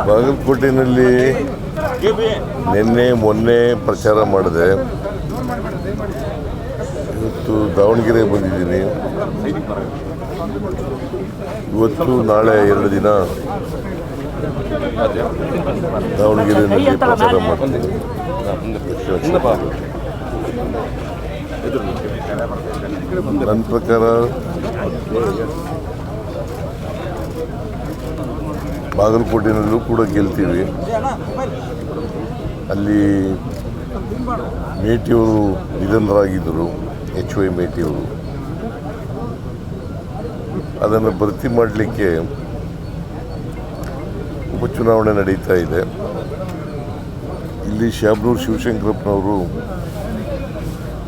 ಬಾಗಲಕೋಟೆಯಲ್ಲಿ ನಿನ್ನೆ ಮೊನ್ನೆ ಪ್ರಚಾರ ಮಾಡಿದೆ. ಇವತ್ತು ದಾವಣಗೆರೆ ಬಂದಿದ್ದೀನಿ. ಇವತ್ತು ನಾಳೆ 2 ದಿನ ದಾವಣಗೆರೆಯಲ್ಲಿ ಪ್ರಚಾರ ಮಾಡ್ತೀನಿ. ನನ್ನ ಪ್ರಕಾರ ಬಾಗಲಕೋಟೆಯಲ್ಲೂ ಕೂಡ ಗೆಲ್ತೀವಿ. ಅಲ್ಲಿ ಮೇಟಿಯವರು ನಿಧನರಾಗಿದ್ದರು, HY ಮೇಟಿಯವರು. ಅದನ್ನು ಭರ್ತಿ ಮಾಡಲಿಕ್ಕೆ ಉಪಚುನಾವಣೆ ನಡೀತಾ ಇದೆ. ಇಲ್ಲಿ ಶಾಬ್ನೂರು ಶಿವಶಂಕರಪ್ಪನವರು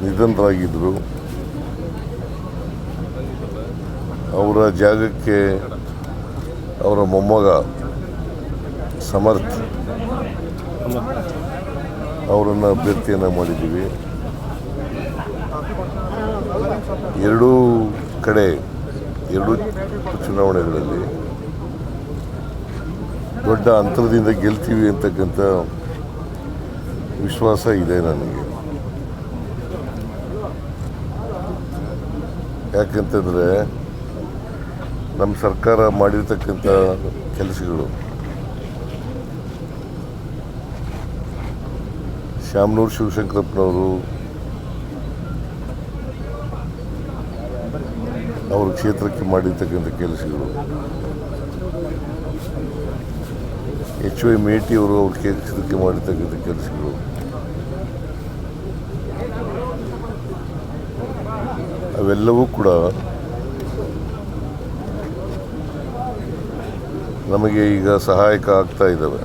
ನಿಧನರಾಗಿದ್ದರು. ಅವರ ಜಾಗಕ್ಕೆ ಅವರ ಮೊಮ್ಮಗ ಸಮರ್ಥ್ ಅವರನ್ನು ಅಭ್ಯರ್ಥಿಯನ್ನು ಮಾಡಿದ್ದೀವಿ. ಎರಡೂ ಕಡೆ ಎರಡೂ ಚುನಾವಣೆಗಳಲ್ಲಿ ದೊಡ್ಡ ಅಂತರದಿಂದ ಗೆಲ್ತೀವಿ ಅಂತಕ್ಕಂಥ ವಿಶ್ವಾಸ ಇದೆ ನನಗೆ. ಯಾಕಂತಂದರೆ ನಮ್ಮ ಸರ್ಕಾರ ಮಾಡಿರ್ತಕ್ಕಂಥ ಕೆಲಸಗಳು, ಶಾಮನೂರು ಶಿವಶಂಕರಪ್ಪನವರು ಅವ್ರ ಕ್ಷೇತ್ರಕ್ಕೆ ಮಾಡಿರ್ತಕ್ಕಂಥ ಕೆಲಸಗಳು, HY ಮೇಟಿಯವರು ಅವ್ರ ಕ್ಷೇತ್ರಕ್ಕೆ ಮಾಡಿರ್ತಕ್ಕಂಥ ಕೆಲಸಗಳು, ಅವೆಲ್ಲವೂ ಕೂಡ ನಮಗೆ ಈಗ ಸಹಾಯಕ ಆಗ್ತಾ ಇದ್ದಾವೆ.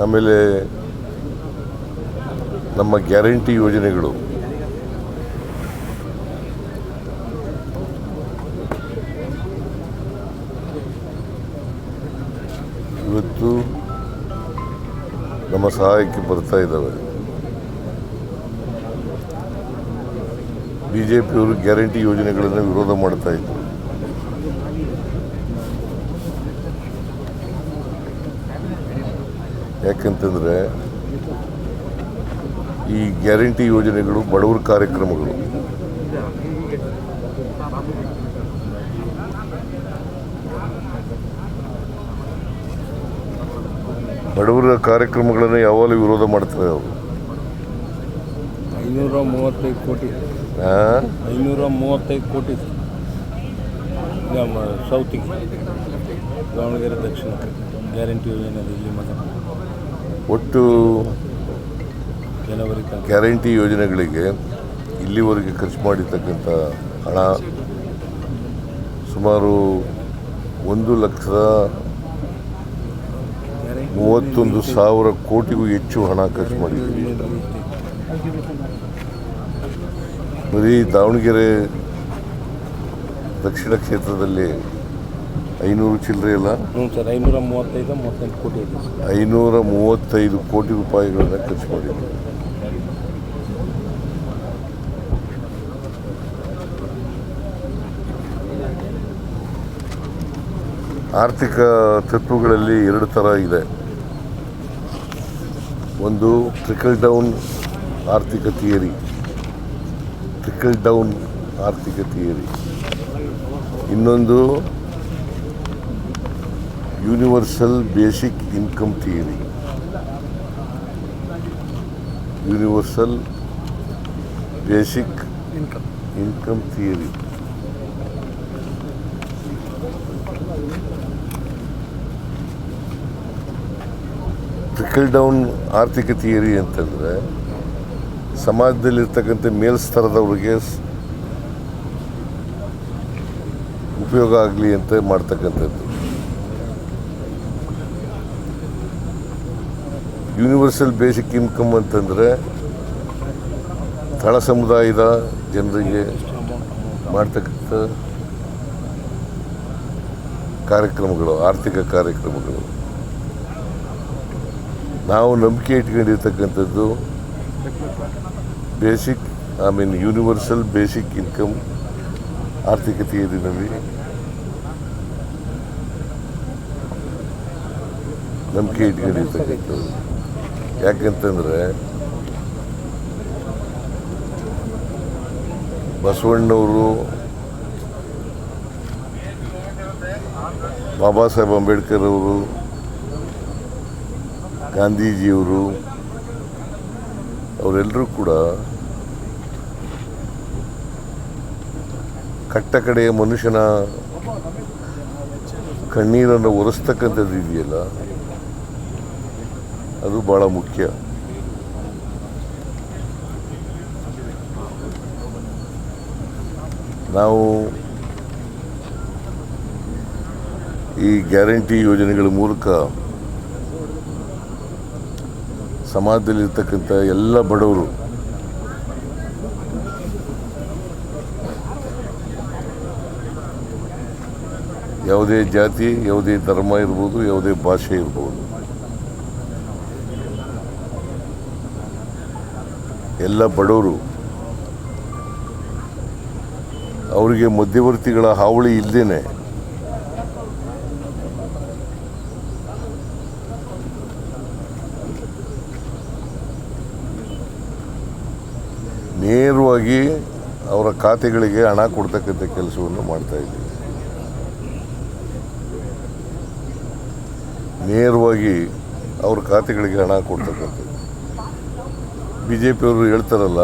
ಆಮೇಲೆ ನಮ್ಮ ಗ್ಯಾರಂಟಿ ಯೋಜನೆಗಳು ಇವತ್ತು ನಮ್ಮ ಸಹಾಯಕ್ಕೆ ಬರ್ತಾ ಇದ್ದಾವೆ. BJPಯವರು ಗ್ಯಾರಂಟಿ ಯೋಜನೆಗಳನ್ನು ವಿರೋಧ ಮಾಡ್ತಾ ಇದ್ರು. ಯಾಕಂತಂದರೆ ಈ ಗ್ಯಾರಂಟಿ ಯೋಜನೆಗಳು ಬಡವರ ಕಾರ್ಯಕ್ರಮಗಳು. ಬಡವರ ಕಾರ್ಯಕ್ರಮಗಳನ್ನು ಯಾವಾಗಲೂ ವಿರೋಧ ಮಾಡ್ತಾರೆ ಅವರು. 535 ಕೋಟಿ 535 ಕೋಟಿ ನಮ್ಮ ಸೌತಿಗೆ, ದಾವಣಗೆರೆ ದಕ್ಷಿಣಕ್ಕೆ ಗ್ಯಾರಂಟಿ ಯೋಜನೆ ಇಲ್ಲಿ ಮಾತ್ರ. ಒಟ್ಟು ಜನವರಿ ಗ್ಯಾರಂಟಿ ಯೋಜನೆಗಳಿಗೆ ಇಲ್ಲಿವರೆಗೆ ಖರ್ಚು ಮಾಡಿರ್ತಕ್ಕಂಥ ಹಣ ಸುಮಾರು 1,31,000 ಕೋಟಿಗೂ ಹೆಚ್ಚು ಹಣ ಖರ್ಚು ಮಾಡಿದ್ದೀವಿ. ಬರೀ ದಾವಣಗೆರೆ ದಕ್ಷಿಣ ಕ್ಷೇತ್ರದಲ್ಲಿ 500 ಚಿಲ್ಲರೆ ಇಲ್ಲ, 535 ಕೋಟಿ 535 ಕೋಟಿ ರೂಪಾಯಿಗಳನ್ನು ಖರ್ಚು ಮಾಡಿದ್ದೀವಿ. ಆರ್ಥಿಕ ತತ್ವಗಳಲ್ಲಿ 2 ಥರ ಇದೆ. ಒಂದು ಟ್ರಿಕಲ್ ಡೌನ್ ಆರ್ಥಿಕ ಥಿಯರಿ, ಇನ್ನೊಂದು universal basic income theory. Trickle down ಆರ್ಥಿಕ ಥಿಯರಿ ಅಂತಂದರೆ ಸಮಾಜದಲ್ಲಿರ್ತಕ್ಕಂಥ ಮೇಲ್ಸ್ತರದವ್ರಿಗೆ ಉಪಯೋಗ ಆಗಲಿ ಅಂತ ಮಾಡ್ತಕ್ಕಂಥದ್ದು. ಯೂನಿವರ್ಸಲ್ ಬೇಸಿಕ್ ಇನ್ಕಮ್ ಅಂತಂದರೆ ತಳ ಸಮುದಾಯದ ಜನರಿಗೆ ಮಾಡ್ತಕ್ಕಂಥ ಕಾರ್ಯಕ್ರಮಗಳು, ಆರ್ಥಿಕ ಕಾರ್ಯಕ್ರಮಗಳು. ನಾವು ನಂಬಿಕೆ ಇಟ್ಕೊಂಡಿರ್ತಕ್ಕಂಥದ್ದು ಬೇಸಿಕ್ ಯೂನಿವರ್ಸಲ್ ಬೇಸಿಕ್ ಇನ್ಕಮ್ ಆರ್ಥಿಕತೆ ಇದರಲ್ಲಿ ನಂಬಿಕೆ ಇಟ್ಕೊಂಡಿರ್ತಕ್ಕಂಥದ್ದು. ಯಾಕಂತಂದರೆ ಬಸವಣ್ಣವರು, ಬಾಬಾ ಸಾಹೇಬ್ ಅಂಬೇಡ್ಕರ್ ಅವರು, ಗಾಂಧೀಜಿಯವರು ಅವರೆಲ್ಲರೂ ಕೂಡ ಕಟ್ಟ ಕಡೆಯ ಮನುಷ್ಯನ ಕಣ್ಣೀರನ್ನು ಒರೆಸ್ತಕ್ಕಂಥದ್ದು ಇದೆಯಲ್ಲ, ಅದು ಭಾಳ ಮುಖ್ಯ. ನಾವು ಈ ಗ್ಯಾರಂಟಿ ಯೋಜನೆಗಳ ಮೂಲಕ ಸಮಾಜದಲ್ಲಿರ್ತಕ್ಕಂಥ ಎಲ್ಲ ಬಡವರು ಯಾವುದೇ ಜಾತಿ, ಯಾವುದೇ ಧರ್ಮ ಇರ್ಬೋದು, ಯಾವುದೇ ಭಾಷೆ ಇರ್ಬೋದು, ಎಲ್ಲ ಬಡವರು ಅವರಿಗೆ ಮಧ್ಯವರ್ತಿಗಳ ಹಾವಳಿ ಇಲ್ಲದೇನೆ ನೇರವಾಗಿ ಅವರ ಖಾತೆಗಳಿಗೆ ಹಣ ಕೊಡ್ತಕ್ಕಂಥ ಕೆಲಸವನ್ನು ಮಾಡ್ತಾ ಇದ್ದೀವಿ. ನೇರವಾಗಿ ಅವ್ರ ಖಾತೆಗಳಿಗೆ ಹಣ ಕೊಡ್ತಕ್ಕಂಥದ್ದು. BJP ಅವರು ಹೇಳ್ತಾರಲ್ಲ,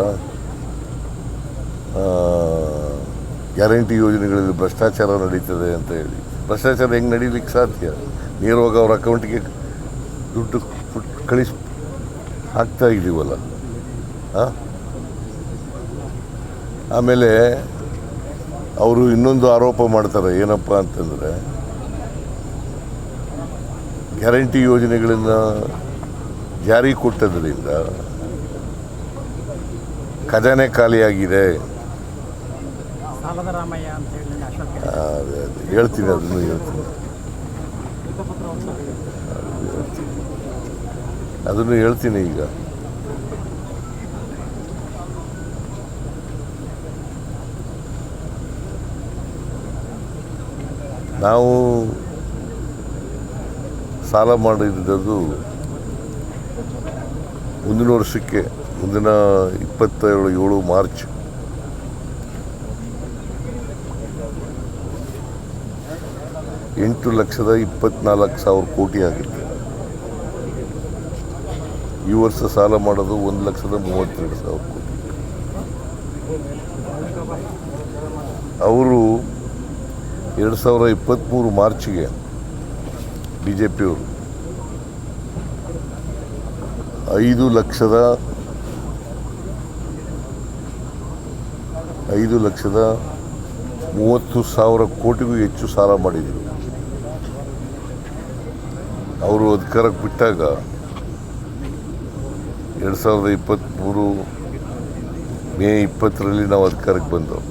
ಗ್ಯಾರಂಟಿ ಯೋಜನೆಗಳಲ್ಲಿ ಭ್ರಷ್ಟಾಚಾರ ನಡೀತದೆ ಅಂತ ಹೇಳಿ. ಭ್ರಷ್ಟಾಚಾರ ಹೆಂಗೆ ನಡೀಲಿಕ್ಕೆ ಸಾಧ್ಯ? ನೇರವಾಗಿ ಅವ್ರ ಅಕೌಂಟಿಗೆ ದುಡ್ಡು ಹಾಕ್ತಾ ಇದ್ದೀವಲ್ಲ. ಆಮೇಲೆ ಅವರು ಇನ್ನೊಂದು ಆರೋಪ ಮಾಡ್ತಾರೆ, ಏನಪ್ಪ ಅಂತಂದರೆ ಗ್ಯಾರಂಟಿ ಯೋಜನೆಗಳನ್ನು ಜಾರಿ ಕೊಟ್ಟದ್ರಿಂದ ಖಜಾನೆ ಖಾಲಿಯಾಗಿದೆ. ಹೇಳ್ತೀನಿ, ಅದನ್ನು ಹೇಳ್ತೀನಿ ಈಗ. ನಾವು ಸಾಲ ಮಾಡಿದ್ದು ಮುಂದಿನ ವರ್ಷಕ್ಕೆ, ಮುಂದಿನ 27 ಮಾರ್ಚ್ $8,24,000 ಕೋಟಿ ಆಗಿದೆ. ಈ ವರ್ಷ ಸಾಲ ಮಾಡೋದು 1,32,000 ಕೋಟಿ. ಅವರು 2023 ಮಾರ್ಚ್ಗೆ BJP ಅವರು 5,30,000 ಕೋಟಿಗೂ ಹೆಚ್ಚು ಸಾಲ ಮಾಡಿದರು. ಅವರು ಅಧಿಕಾರಕ್ಕೆ ಬಿಟ್ಟಾಗ 2023 ಮೇ 20ರಲ್ಲಿ ನಾವು ಅಧಿಕಾರಕ್ಕೆ ಬಂದವು.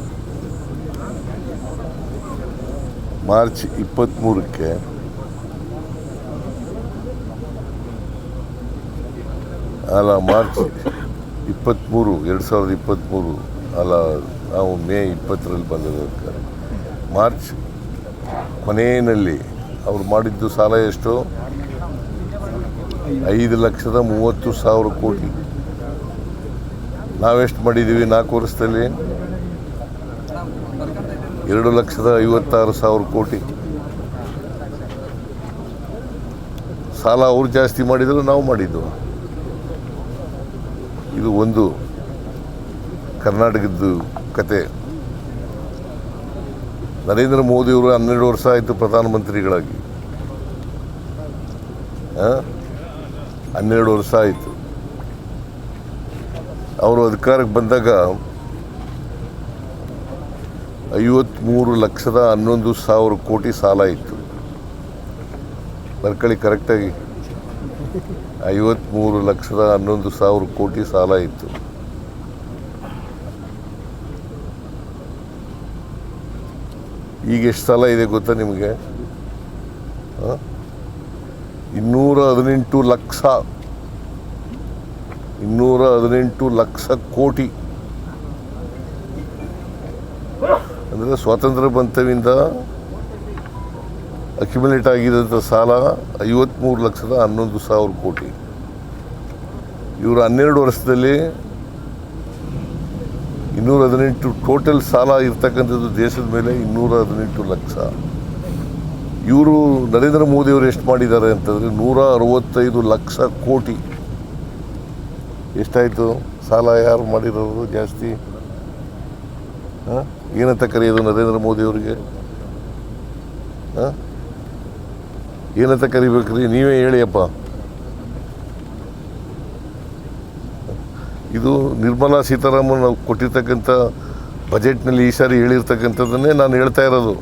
ಮಾರ್ಚ್ 23ಕ್ಕೆ ಮಾರ್ಚ್ 23, 2023 ನಾವು ಮೇ 20ರಲ್ಲಿ ಬಂದದ್ದು ಅಧಿಕಾರ. ಮಾರ್ಚ್ ಕೊನೆಯಲ್ಲಿ ಅವ್ರು ಮಾಡಿದ್ದು ಸಾಲ ಎಷ್ಟು? 5,30,000 ಕೋಟಿ. ನಾವೆಷ್ಟು ಮಾಡಿದ್ದೀವಿ 4 ವರ್ಷದಲ್ಲಿ? 2,56,000 ಕೋಟಿ. ಸಾಲ ಅವ್ರು ಜಾಸ್ತಿ ಮಾಡಿದ್ರು, ನಾವು ಮಾಡಿದ್ದು. ಇದು ಒಂದು ಕರ್ನಾಟಕದ್ದು ಕತೆ. ನರೇಂದ್ರ ಮೋದಿಯವರು 12 ವರ್ಷ ಆಯಿತು ಪ್ರಧಾನಮಂತ್ರಿಗಳಾಗಿ. 12 ವರ್ಷ ಆಯಿತು. ಅವರು ಅಧಿಕಾರಕ್ಕೆ ಬಂದಾಗ 53,11,000 ಕೋಟಿ ಸಾಲ ಇತ್ತು. ಬರ್ಕೊಳ್ಳಿ ಕರೆಕ್ಟಾಗಿ, 53,11,000 ಕೋಟಿ ಸಾಲ ಇತ್ತು. ಈಗ ಎಷ್ಟು ಸಾಲ ಇದೆ ಗೊತ್ತಾ ನಿಮಗೆ? 218 ಲಕ್ಷ 218 ಲಕ್ಷ ಕೋಟಿ. ಅಂದರೆ ಸ್ವಾತಂತ್ರ್ಯ ಬಂತವಿಂದ ಅಕ್ಯುಮುಲೇಟ್ ಆಗಿದ್ದಂಥ ಸಾಲ 53,11,000 ಕೋಟಿ. ಇವರು 12 ವರ್ಷದಲ್ಲಿ 218 ಟೋಟಲ್ ಸಾಲ ಇರ್ತಕ್ಕಂಥದ್ದು ದೇಶದ ಮೇಲೆ 218 ಲಕ್ಷ. ಇವರು ನರೇಂದ್ರ ಮೋದಿಯವರು ಎಷ್ಟು ಮಾಡಿದ್ದಾರೆ ಅಂತಂದರೆ 165 ಲಕ್ಷ ಕೋಟಿ. ಎಷ್ಟಾಯಿತು ಸಾಲ ಯಾರು ಮಾಡಿರೋರು ಜಾಸ್ತಿ? ಏನಂತ ಕರೆಯೋದು ನರೇಂದ್ರ ಮೋದಿಯವರಿಗೆ? ಏನಂತ ಕರಿಬೇಕ್ರಿ? ನೀವೇ ಹೇಳಿಯಪ್ಪ. ಇದು ನಿರ್ಮಲಾ ಸೀತಾರಾಮನ್ ನಾವು ಕೊಟ್ಟಿರ್ತಕ್ಕಂಥ ಬಜೆಟ್ನಲ್ಲಿ ಈ ಸಾರಿ ಹೇಳಿರ್ತಕ್ಕಂಥದ್ದನ್ನೇ ನಾನು ಹೇಳ್ತಾ ಇರೋದು.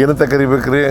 ಏನಂತ ಕರಿಬೇಕ್ರಿ?